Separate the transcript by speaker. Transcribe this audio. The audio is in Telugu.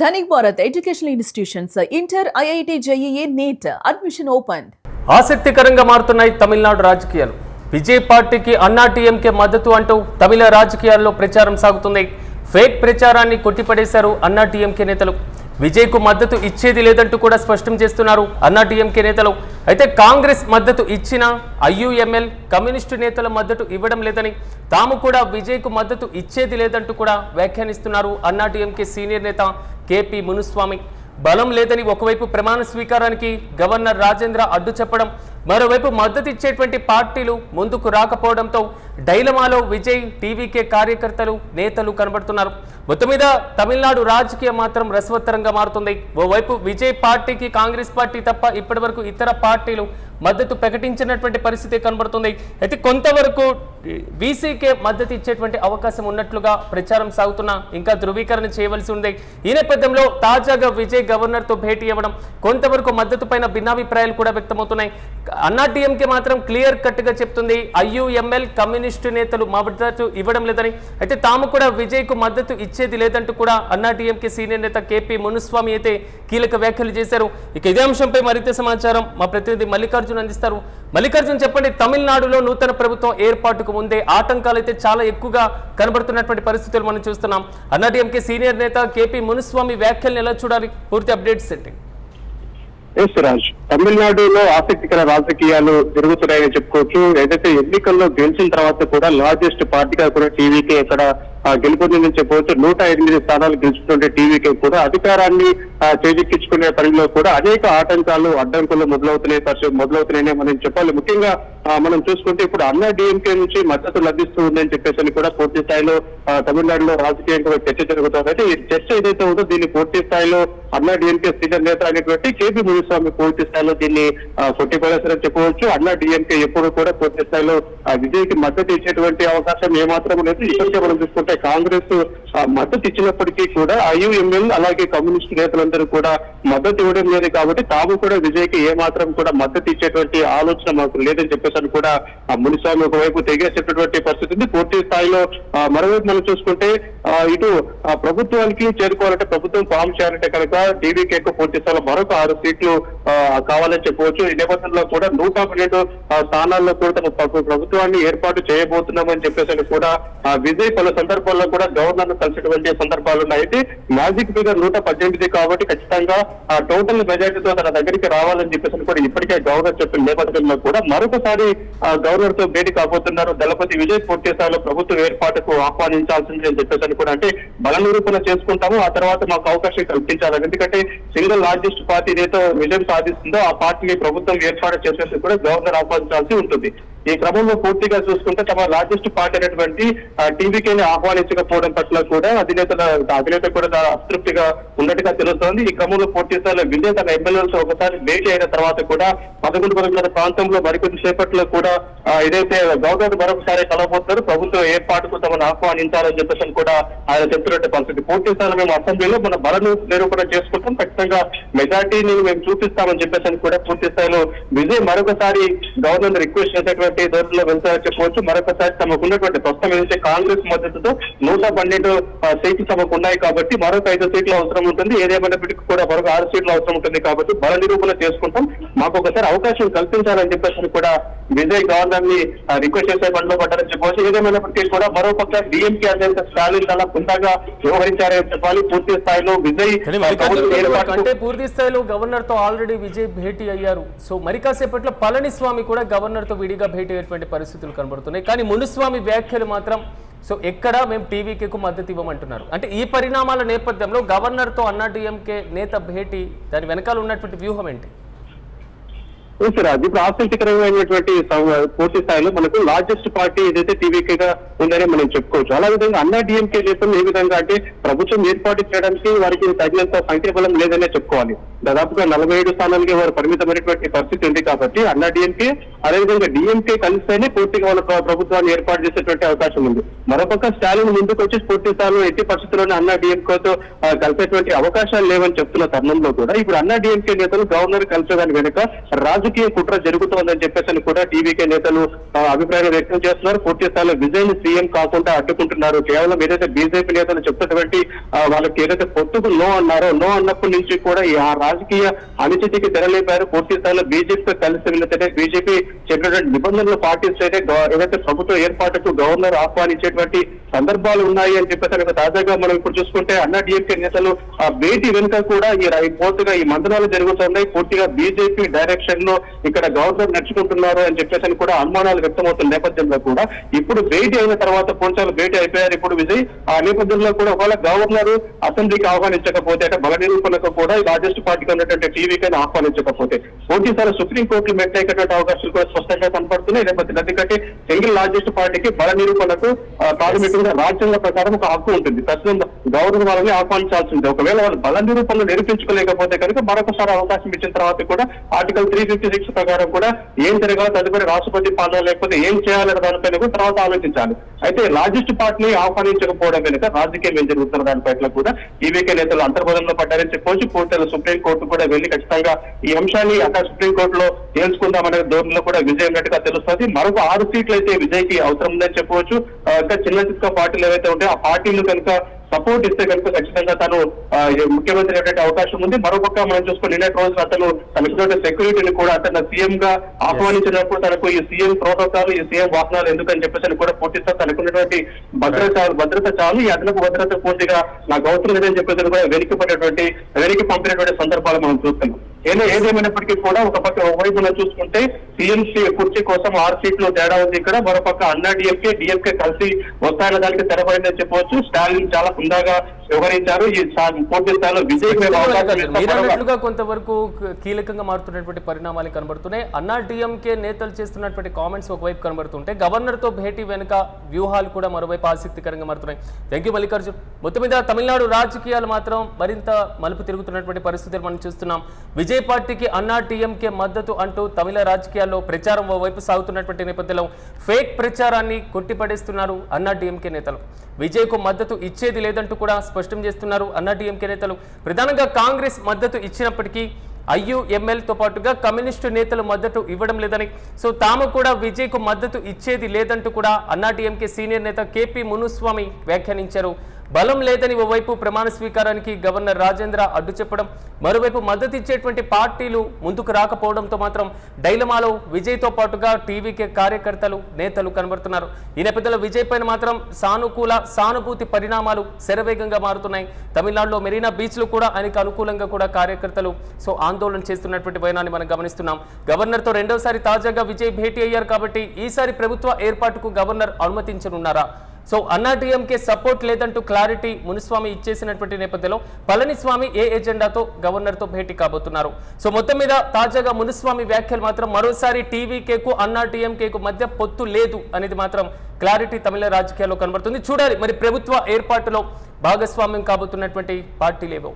Speaker 1: Dhanik Bharat Educational Institutions, Inter, IIT, JEE, NEET, admission opened.
Speaker 2: ఆసక్తికరంగా మారుతున్నాయి తమిళనాడు రాజకీయాలు. విజయ్ పార్టీకి అన్నా టీఎంకే మద్దతు అంటూ తమిళ రాజకీయాల్లో ప్రచారం సాగుతుంది. ఫేక్ ప్రచారాన్ని కొట్టిపడేశారు అన్నా టీఎంకే నేతలు. విజయ్కు మద్దతు ఇచ్చేది లేదంటూ కూడా స్పష్టం చేస్తున్నారు అన్నా టీఎంకే నేతలు. అయితే కాంగ్రెస్ మద్దతు ఇచ్చినా ఐయుఎంఎల్ కమ్యూనిస్టు నేతల మద్దతు ఇవ్వడం లేదని, తాము కూడా విజయ్కు మద్దతు ఇచ్చేది లేదంటూ కూడా వ్యాఖ్యానిస్తున్నారు అన్నా టీఎంకే సీనియర్ నేత కేపీ మునుస్వామి. బలం లేదని ఒకవైపు ప్రమాణ స్వీకారానికి గవర్నర్ రాజేంద్ర అడ్డు చెప్పడం, మరోవైపు మద్దతు ఇచ్చేటువంటి పార్టీలు ముందుకు రాకపోవడంతో డైలమాలో విజయ్ టీవీకే కార్యకర్తలు నేతలు కనబడుతున్నారు. మొత్తం మీద తమిళనాడు రాజకీయం మాత్రం రసవత్తరంగా మారుతుంది. ఓవైపు విజయ్ పార్టీకి కాంగ్రెస్ పార్టీ తప్ప ఇప్పటివరకు ఇతర పార్టీలు మద్దతు ప్రకటించినటువంటి పరిస్థితి కనబడుతుంది. అయితే కొంతవరకు వీసీకే మద్దతు ఇచ్చేటువంటి అవకాశం ఉన్నట్లుగా ప్రచారం సాగుతున్నా ఇంకా ధృవీకరణ చేయవలసి ఉంది. ఈ నేపథ్యంలో తాజాగా విజయ్ గవర్నర్తో భేటీ అవ్వడం, కొంతవరకు మద్దతు పైన భిన్నాభిప్రాయాలు కూడా వ్యక్తమవుతున్నాయి. అన్నా టీఎంకే మాత్రం క్లియర్ కట్ గా చెప్తుంది ఐయుఎంఎల్ కమ్యూనిస్టు నేతలు మద్దతు ఇవ్వడం లేదని, అయితే తాము కూడా విజయ్కు మద్దతు ఇచ్చేది లేదంటూ కూడా అన్నా టీఎంకే సీనియర్ నేత కేపీ మునుస్వామి అయితే కీలక వ్యాఖ్యలు చేశారు. ఇక ఇదే అంశంపై మరింత సమాచారం మా ప్రతినిధి మల్లికార్జున్ అందిస్తారు. మల్లికార్జున్, చెప్పండి, తమిళనాడులో నూతన ప్రభుత్వం ఏర్పాటుకు ముందే ఆటంకాలు అయితే చాలా ఎక్కువగా కనబడుతున్నటువంటి పరిస్థితులు మనం చూస్తున్నాం. అన్నా టీఎంకే సీనియర్ నేత కేపీ మునుస్వామి వ్యాఖ్యలను ఎలా చూడాలి? పూర్తి అప్డేట్స్ ఏంటి?
Speaker 3: రాజ్, తమిళనాడులో ఆసక్తికర రాజకీయాలు జరుగుతున్నాయని చెప్పుకోవచ్చు. ఏదైతే ఎన్నికల్లో గెలిచిన తర్వాత కూడా లార్జెస్ట్ పార్టీగా కూడా టీవీకే ఇక్కడ గెలుపొందిందని చెప్పవచ్చు. 108 స్థానాలు గెలుచుకుంటే టీవీకే కూడా అధికారాన్ని చేజిక్కించుకునే పనిలో కూడా అనేక ఆటంకాలు అడ్డంకులు మొదలవుతున్నాయని మనం చెప్పాలి. ముఖ్యంగా మనం చూసుకుంటే ఇప్పుడు అన్నా డిఎంకే నుంచి మద్దతు లభిస్తూ ఉందని చెప్పేసి కూడా పూర్తి స్థాయిలో తమిళనాడులో రాజకీయంగా చర్చ జరుగుతుంది. అయితే ఈ చర్చ ఏదైతే ఉందో దీన్ని పూర్తి స్థాయిలో అన్నా డిఎంకే సీనియర్ నేత అనేటువంటి కేపీ మునిస్వామి పూర్తి స్థాయిలో దీన్ని కొట్టిపడేస్తారని చెప్పవచ్చు. అన్నా డిఎంకే ఎప్పుడు కూడా పూర్తి స్థాయిలో విజయ్కి మద్దతు ఇచ్చేటువంటి అవకాశం ఏమాత్రం లేదు. ఇప్పటికే మనం చూసుకుంటే కాంగ్రెస్ మద్దతు ఇచ్చినప్పటికీ కూడా ఐయుఎంఎల్ అలాగే కమ్యూనిస్టు నేతలందరూ కూడా మద్దతు ఇవ్వడం లేదు. కాబట్టి తాము కూడా విజయ్కి ఏమాత్రం కూడా మద్దతు ఇచ్చేటువంటి ఆలోచన మాకు లేదని చెప్పేసి కూడా మునిస్వామి ఒకవైపు తెగేసేటటువంటి పరిస్థితి ఉంది. పూర్తి స్థాయిలో మరోవైపు మనం చూసుకుంటే ఇటు ప్రభుత్వానికి చేరుకోవాలంటే, ప్రభుత్వం ఫామ్ చేయాలంటే కనుక టీవీకేకు పూర్తి స్థాయిలో మరొక 6 సీట్లు కావాలని చెప్పవచ్చు. ఈ నేపథ్యంలో కూడా 112 స్థానాల్లో కూడా తమ ప్రభుత్వాన్ని ఏర్పాటు చేయబోతున్నామని చెప్పేసి కూడా విజయ్ పలు సందర్భాల్లో కూడా గవర్నర్ ను కలిసినటువంటి సందర్భాలు ఉన్నాయి. అయితే మ్యాజిక్ ఫిగర్ 118 కాబట్టి ఖచ్చితంగా టోటల్ మెజార్టీతో తన దగ్గరికి రావాలని చెప్పేసి కూడా ఇప్పటికే గవర్నర్ చెప్పిన నేపథ్యంలో కూడా మరొకసారి గవర్నర్ తో భేటీ కాబోతున్నారు. దళపతి విజయ్ పూర్తి స్థాయిలో ప్రభుత్వ ఏర్పాటుకు ఆహ్వానించాల్సింది అని చెప్పేసి కూడా, అంటే బల నిరూపణ చేసుకుంటాము, ఆ తర్వాత మాకు అవకాశం కల్పించాలి. ఎందుకంటే సింగిల్ లార్జెస్ట్ పార్టీ ఏదైతే విజయం సాధిస్తుందో ఆ పార్టీని ప్రభుత్వం ఏర్పాటు చేసేందుకు కూడా గవర్నర్ ఆహ్వానించాల్సి ఉంటుంది. ఈ క్రమంలో పూర్తిగా చూసుకుంటే తమ లార్జెస్ట్ పార్టీ అనేటువంటి టీవీకేని ఆహ్వానించకపోవడం పట్ల కూడా అధినేత కూడా అతృప్తిగా ఉన్నట్టుగా తెలుస్తోంది. ఈ క్రమంలో పూర్తి స్థాయిలో విజయ్ తన ఎమ్మెల్యేలతో ఒకసారి భేటీ అయిన తర్వాత కూడా 11 ప్రాంతంలో మరికొద్ది సేపట్లో కూడా ఏదైతే గవర్నర్ మరొకసారి కలవబోతున్నారు, ప్రభుత్వ ఏర్పాటుకు తమను ఆహ్వానించాలని చెప్పేసి కూడా ఆయన చెప్తున్నట్టు పరిస్థితి. పూర్తి స్థాయిలో మేము అసెంబ్లీలో మన బలను నిరూపణ చేసుకుంటాం, ఖచ్చితంగా మెజార్టీని మేము చూపిస్తామని చెప్పేసి కూడా పూర్తి స్థాయిలో విజయ్ మరొకసారి గవర్నర్ రిక్వెస్ట్ చేసేటువంటి దూరంలో వెళ్తారని చెప్పవచ్చు. మరొకసారి తమకున్నటువంటి ప్రస్తుతం ఏదైతే కాంగ్రెస్ మద్దతుతో 112 సీట్లు తమకు ఉన్నాయి కాబట్టి మరొక 5 సీట్లు అవసరం ఉంటుంది. ఏదేమైనప్పటికీ కూడా మరొక 6 సీట్లు అవసరం ఉంటుంది. కాబట్టి బల నిరూపణ చేసుకుంటాం, మాకు ఒకసారి అవకాశం కల్పించాలని చెప్పేసి కూడా విజయ్ గవర్నర్ ని రిక్వెస్ట్ చేసే పనిలో పడ్డారని చెప్పవచ్చు. ఏదేమైనప్పటికీ కూడా మరోపక్క డిఎంకే అధ్యక్ష స్టాలిన్ చాలా పుంతగా వ్యవహరించారని చెప్పాలి. పూర్తి స్థాయిలో విజయ్
Speaker 2: అంటే పూర్తి స్థాయిలో గవర్నర్ తో ఆల్రెడీ విజయ్ భేటీ అయ్యారు. సో మరి కాసేపట్లో పళనిస్వామి కూడా గవర్నర్ తో విడిగా భేటీ అయ్యేటువంటి పరిస్థితులు కనబడుతున్నాయి. కానీ మునుస్వామి వ్యాఖ్యలు మాత్రం సో ఎక్కడ మేము టీవీకేకు మద్దతు ఇవ్వమంటున్నారు. అంటే ఈ పరిణామాల నేపథ్యంలో గవర్నర్ తో అన్నా డిఎంకే నేత భేటీ, దాని వెనకాల ఉన్నటువంటి వ్యూహం ఏంటి?
Speaker 3: ఇప్పుడు ఆసక్తికరమైనటువంటి పూర్తి స్థాయిలో మనకు లార్జెస్ట్ పార్టీ ఏదైతే టీవీకేగా ఉందని మనం చెప్పుకోవచ్చు. అలా విధంగా అన్నా డిఎంకే నేతలు ఏ విధంగా అంటే ప్రభుత్వం ఏర్పాటు చేయడానికి వారికి తగినంత సంఖ్యాబలం లేదనే చెప్పుకోవాలి. దాదాపుగా 47 స్థానాలకి వారు పరిమితమైనటువంటి పరిస్థితి ఉంది. కాబట్టి అన్నా డిఎంకే అదేవిధంగా డిఎంకే కలిస్తేనే పూర్తిగా వాళ్ళ ప్రభుత్వాన్ని ఏర్పాటు చేసేటువంటి అవకాశం ఉంది. మరోపక్క స్టాలిన్ ముందుకు వచ్చి పూర్తి స్థాయిలో ఎట్టి పరిస్థితుల్లోనే అన్నా డిఎంకేతో కలిపేటువంటి అవకాశాలు లేవని చెప్తున్న తరుణంలో కూడా ఇప్పుడు అన్నా డిఎంకే నేతలు గవర్నర్ కలిసేదాని వెనుక రాజకీయ కుట్ర జరుగుతోందని చెప్పేసి కూడా టీవీకే నేతలు అభిప్రాయం వ్యక్తం చేస్తున్నారు. పూర్తి స్థాయిలో విజయ్ ని సీఎం కాకుండా అడ్డుకుంటున్నారు. కేవలం ఏదైతే బీజేపీ నేతలు చెప్తున్నటువంటి వాళ్ళకి ఏదైతే పొత్తుకు నో అన్నారో, నో అన్నప్పటి నుంచి కూడా ఆ రాజకీయ అనిశ్చితికి తెరలేపారు. పూర్తి స్థాయిలో బీజేపీతో కలిసి వెళ్తే బీజేపీ చెప్పినటువంటి నిబంధనలు పాటిస్తే ఏదైతే ప్రభుత్వ ఏర్పాటుకు గవర్నర్ ఆహ్వానించేటువంటి సందర్భాలు ఉన్నాయి అని చెప్పేసి తాజాగా మనం ఇప్పుడు చూసుకుంటే అన్నా డీఎంకే నేతలు ఆ భేటీ వెనుక కూడా పూర్తిగా ఈ మంత్రాలు జరుగుతున్నాయి. పూర్తిగా బీజేపీ డైరెక్షన్ లో ఇక్కడ గవర్నర్ నడుచుకుంటున్నారు అని చెప్పేసి కూడా అనుమానాలు వ్యక్తమవుతున్న నేపథ్యంలో కూడా ఇప్పుడు భేటీ అయిన తర్వాత పోలీసులు భేటీ అయిపోయారు ఇప్పుడు విజయ్. ఆ నేపథ్యంలో కూడా ఒకవేళ గవర్నర్ అసెంబ్లీకి ఆహ్వానించకపోతే అంటే బల నిరూపణకు కూడా రాజస్ట్ పార్టీకి ఉన్నటువంటి టీవీకి ఆహ్వానించకపోతే పూర్తిసారి సుప్రీంకోర్టులు మెట్టేటటువంటి అవకాశాలు కూడా స్పష్టంగా కనపడుతున్నాయి. నేపథ్యం ఎందుకంటే సింగిల్ లార్జెస్ట్ పార్టీకి బల నిరూపణకు ప్రాథమికంగా రాజ్యాంగ ప్రకారం ఒక హక్కు ఉంటుంది. ప్రస్తుతం గవర్నర్ వాళ్ళని ఆహ్వానించాల్సింది. ఒకవేళ వాళ్ళు బల నిరూపణలు నిరూపించుకోలేకపోతే కనుక మరొకసారి అవకాశం ఇచ్చిన తర్వాత కూడా ఆర్టికల్ 356 ప్రకారం కూడా ఏం జరగాలో తదుపరి రాష్ట్రపతి పాలన లేకపోతే ఏం చేయాలనే దానిపైన కూడా తర్వాత ఆలోచించాలి. అయితే లార్జెస్ట్ పార్టీని ఆహ్వానించకపోవడం వెనుక రాజకీయం ఏం జరుగుతున్న దానిపైన కూడా టీవీకే నేతలు అంతర్బలంలో పడ్డారని చెప్పవచ్చు. పూర్తిగా సుప్రీంకోర్టు కూడా వెళ్లి ఖచ్చితంగా ఈ అంశాన్ని అక్కడ సుప్రీంకోర్టులో తేల్చుకుందామనే ధోరణిలో కూడా విజయ్ ఉన్నట్టుగా తెలుస్తుంది. మరొక 6 సీట్లు అయితే విజయ్కి అవసరం ఉందని చెప్పవచ్చు. ఇంకా చిన్న చిన్న పార్టీలు ఏవైతే ఉంటాయో ఆ పార్టీలు కనుక సపోర్ట్ ఇస్తే కనుక ఖచ్చితంగా తను ముఖ్యమంత్రి అయ్యేటువంటి అవకాశం ఉంది. మరోపక్క మనం చూసుకుని నిన్నటి రోజున అతను తనకున్న సెక్యూరిటీని కూడా అతను సీఎం గా ఆహ్వానించినప్పుడు తనకు ఈ సీఎం ప్రోటోకాల్, ఈ సీఎం వాహనాలు ఎందుకని చెప్పేసి కూడా పూర్తిగా తనకున్నటువంటి భద్రత చాలు, ఈ అదనపు భద్రత పూర్తిగా నాకు అవసరం లేదని చెప్పేసి కూడా వెనక్కి పంపినటువంటి సందర్భాలు మనం చూస్తున్నాం. ఏదేమైనప్పటికీ కూడా ఒకవైపు మనం చూసుకుంటే సీఎం కుర్చీ కోసం 6 సీట్లు తేడా ఉంది ఇక్కడ. మరోపక్క అన్నా డిఎంకే కలిసి వస్తాయన్న దానికి తెరపడిందని చెప్పవచ్చు. స్టాలిన్ చాలా హుందాగా వ్యవహరించారు. ఈ పూర్తి స్థాయిలో
Speaker 2: విజయ్ కొంతవరకు కీలకంగా మారుతున్నటువంటి పరిణామాలు కనబడుతున్నాయి. అన్నా డిఎంకే నేతలు చేస్తున్నటువంటి కామెంట్స్ ఒకవైపు కనబడుతుంటే గవర్నర్ తో భేటీ వెనుక వ్యూహాలు కూడా మరోవైపు ఆసక్తికరంగా మారుతున్నాయి. Thank you Mallikarjun. మొత్తం మీద తమిళనాడు రాజకీయాలు మాత్రం మరింత మలుపు తిరుగుతున్నటువంటి పరిస్థితులు మనం చూస్తున్నాం. విజయ్ పార్టీకి అన్నా టీఎంకే మద్దతు అంటూ తమిళ రాజకీయాల్లో ప్రచారం ఓవైపు సాగుతున్నటువంటి నేపథ్యంలో ఫేక్ ప్రచారాన్ని కొట్టిపడేస్తున్నారు అన్నా టీఎంకే నేతలు. విజయ్ కు మద్దతు ఇచ్చేది లేదంటూ కూడా స్పష్టం చేస్తున్నారు అన్నా టీఎంకే నేతలు. ప్రధానంగా కాంగ్రెస్ మద్దతు ఇచ్చినప్పటికీ IUML తో పాటుగా కమ్యూనిస్టు నేతలు మద్దతు ఇవ్వడం లేదని, సో తాము కూడా విజయ్ కు మద్దతు ఇచ్చేది లేదంటూ కూడా అన్నా టీఎంకే సీనియర్ నేత KP మునుస్వామి వ్యాఖ్యానించారు. బలం లేదని ఓవైపు ప్రమాణ స్వీకారానికి గవర్నర్ రాజేంద్ర అడ్డు చెప్పడం, మరోవైపు మద్దతు ఇచ్చేటువంటి పార్టీలు ముందుకు రాకపోవడంతో మాత్రం డైలమాలో విజయ్తో పాటుగా టీవీకే కార్యకర్తలు నేతలు కనబడుతున్నారు. ఈ నేపథ్యంలో విజయ్ పైన మాత్రం సానుభూతి పరిణామాలు శరవేగంగా మారుతున్నాయి. తమిళనాడులో మెరీనా బీచ్ లో కూడా ఆయనకు అనుకూలంగా కూడా కార్యకర్తలు ఆందోళన చేస్తున్నటువంటి వైనాన్ని మనం గమనిస్తున్నాం. గవర్నర్ తో రెండోసారి తాజాగా విజయ్ భేటీ అయ్యారు కాబట్టి ఈసారి ప్రభుత్వ ఏర్పాటుకు గవర్నర్ అనుమతించనున్నారా? సో అన్నా టీఎంకే సపోర్ట్ లేదంటూ క్లారిటీ మునుస్వామి ఇచ్చేసినటువంటి నేపథ్యంలో పళనిస్వామి ఏ ఎజెండాతో గవర్నర్ తో భేటీ కాబోతున్నారు? సో మొత్తం మీద తాజాగా మునుస్వామి వ్యాఖ్యలు మాత్రం మరోసారి టీవీకేకు అన్నా టీఎంకేకు మధ్య పొత్తు లేదు అనేది మాత్రం క్లారిటీ తమిళ రాజకీయాల్లో కనబడుతుంది. చూడాలి మరి ప్రభుత్వ ఏర్పాటులో భాగస్వామ్యం కాబోతున్నటువంటి పార్టీలేవో.